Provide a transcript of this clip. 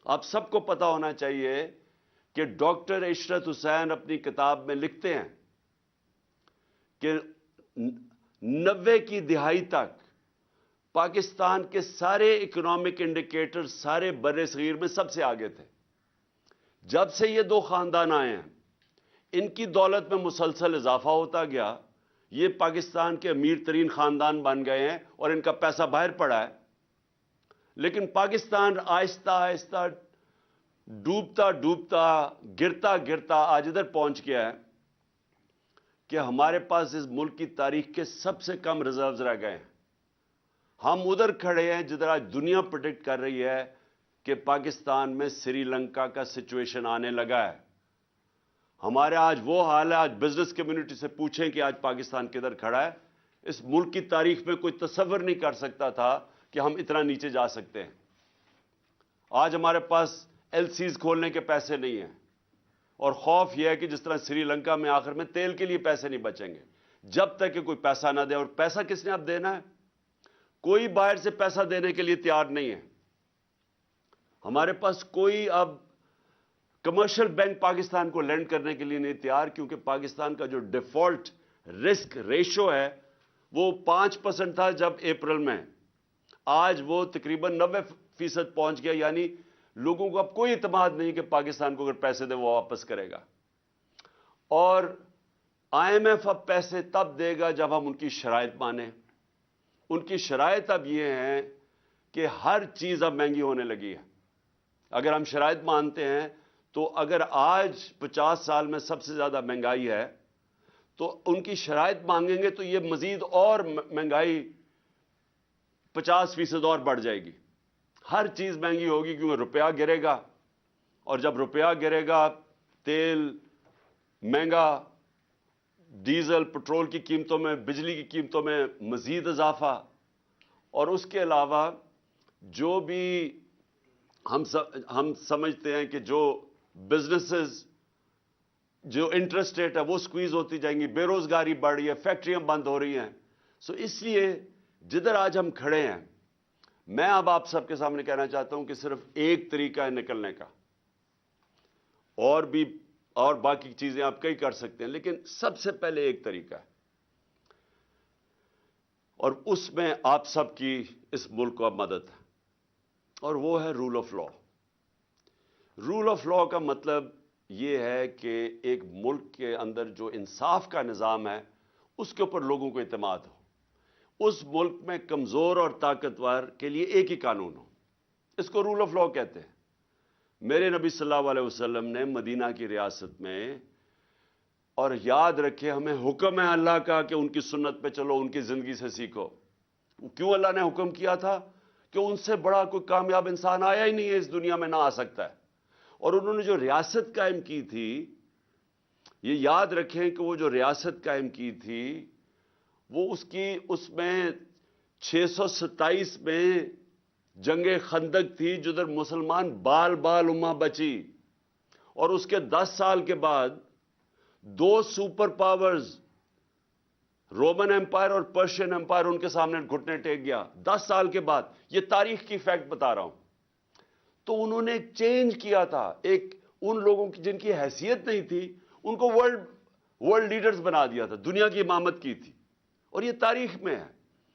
آپ سب کو پتا ہونا چاہیے کہ ڈاکٹر عشرت حسین اپنی کتاب میں لکھتے ہیں کہ 90 کی دہائی تک پاکستان کے سارے اکنامک انڈیکیٹر سارے بر صغیر میں سب سے آگے تھے. جب سے یہ دو خاندان آئے ہیں ان کی دولت میں مسلسل اضافہ ہوتا گیا. یہ پاکستان کے امیر ترین خاندان بن گئے ہیں اور ان کا پیسہ باہر پڑا ہے. لیکن پاکستان آہستہ آہستہ ڈوبتا ڈوبتا گرتا گرتا آج ادھر پہنچ گیا ہے کہ ہمارے پاس اس ملک کی تاریخ کے سب سے کم ریزروز رہ گئے ہیں. ہم ادھر کھڑے ہیں جدھر آج دنیا پریڈکٹ کر رہی ہے کہ پاکستان میں سری لنکا کا سچویشن آنے لگا ہے. ہمارے آج وہ حال ہے. آج بزنس کمیونٹی سے پوچھیں کہ آج پاکستان کدھر کھڑا ہے. اس ملک کی تاریخ میں کوئی تصور نہیں کر سکتا تھا کہ ہم اتنا نیچے جا سکتے ہیں. آج ہمارے پاس ایل سیز کھولنے کے پیسے نہیں ہیں اور خوف یہ ہے کہ جس طرح سری لنکا میں آخر میں تیل کے لیے پیسے نہیں بچیں گے جب تک کہ کوئی پیسہ نہ دے. اور پیسہ کس نے اب دینا ہے؟ کوئی باہر سے پیسہ دینے کے لیے تیار نہیں ہے. ہمارے پاس کوئی اب کمرشل بینک پاکستان کو لینڈ کرنے کے لیے نہیں تیار کیونکہ پاکستان کا جو ڈیفالٹ رسک ریشو ہے وہ 5% تھا جب اپریل میں. آج وہ تقریباً 90% پہنچ گیا. یعنی لوگوں کو اب کوئی اعتماد نہیں کہ پاکستان کو اگر پیسے دے وہ واپس کرے گا. اور آئی ایم ایف اب پیسے تب دے گا جب ہم ان کی شرائط مانیں. ان کی شرائط اب یہ ہیں کہ ہر چیز اب مہنگی ہونے لگی ہے. اگر ہم شرائط مانتے ہیں تو اگر آج 50 سال میں سب سے زیادہ مہنگائی ہے تو ان کی شرائط مانگیں گے تو یہ مزید اور مہنگائی 50% اور بڑھ جائے گی. ہر چیز مہنگی ہوگی کیونکہ روپیہ گرے گا اور جب روپیہ گرے گا تیل مہنگا، ڈیزل پٹرول کی قیمتوں میں، بجلی کی قیمتوں میں مزید اضافہ. اور اس کے علاوہ جو بھی ہم سمجھتے ہیں کہ جو بزنسز جو انٹرسٹ ریٹ ہے وہ سکویز ہوتی جائیں گی، بے روزگاری بڑھ رہی ہے، فیکٹریاں بند ہو رہی ہیں. اس لیے جدھر آج ہم کھڑے ہیں میں اب آپ سب کے سامنے کہنا چاہتا ہوں کہ صرف ایک طریقہ ہے نکلنے کا. اور باقی چیزیں آپ کئی کر سکتے ہیں لیکن سب سے پہلے ایک طریقہ ہے اور اس میں آپ سب کی اس ملک کو اب مدد ہے اور وہ ہے rule of law. Rule of law کا مطلب یہ ہے کہ ایک ملک کے اندر جو انصاف کا نظام ہے اس کے اوپر لوگوں کو اعتماد ہو. اس ملک میں کمزور اور طاقتور کے لیے ایک ہی قانون ہو. اس کو رول آف لا کہتے ہیں. میرے نبی صلی اللہ علیہ وسلم نے مدینہ کی ریاست میں، اور یاد رکھے ہمیں حکم ہے اللہ کا کہ ان کی سنت پہ چلو، ان کی زندگی سے سیکھو. کیوں اللہ نے حکم کیا تھا؟ کہ ان سے بڑا کوئی کامیاب انسان آیا ہی نہیں ہے اس دنیا میں، نہ آ سکتا ہے. اور انہوں نے جو ریاست قائم کی تھی، یہ یاد رکھیں کہ وہ جو ریاست قائم کی تھی وہ اس میں 627 میں جنگ خندق تھی جدھر مسلمان بال بال امہ بچی. اور اس کے 10 سال کے بعد دو سپر پاورز رومن ایمپائر اور پرشین ایمپائر ان کے سامنے گھٹنے ٹیک گیا 10 سال کے بعد. یہ تاریخ کی فیکٹ بتا رہا ہوں. تو انہوں نے ایک چینج کیا تھا. ایک ان لوگوں کی جن کی حیثیت نہیں تھی ان کو ورلڈ لیڈرز بنا دیا تھا، دنیا کی امامت کی تھی. اور یہ تاریخ میں ہے.